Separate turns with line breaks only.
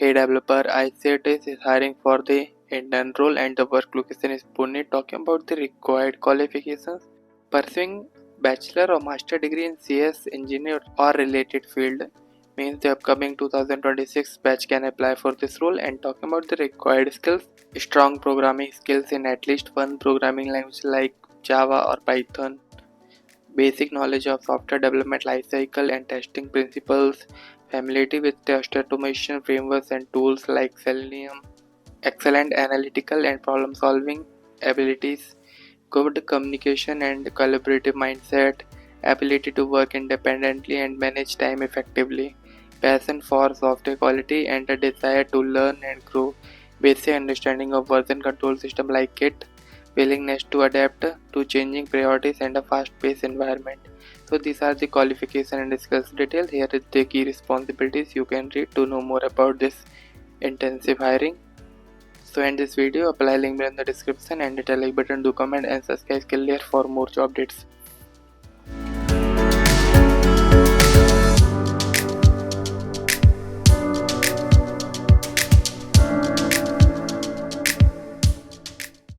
Hey developer, Icertis is hiring for the intern role and the work location is Pune. Talking about the required qualifications, pursuing bachelor or master degree in CS, engineer or related field means the upcoming 2026 batch can apply for this role. And talking about the required skills, strong programming skills in at least one programming language like Java or Python, basic knowledge of software development lifecycle and testing principles, familiarity with test automation frameworks and tools like Selenium, excellent analytical and problem solving abilities, good communication and collaborative mindset, ability to work independently and manage time effectively, passion for software quality and a desire to learn and grow, basic understanding of version control system like Git, willingness to adapt to changing priorities and a fast-paced environment. So these are the qualification and skills details. Here is the key responsibilities you can read to know more about this intensive hiring. So in this video, apply link in the description and hit a like button, do comment and subscribe Skilllayer for more job updates.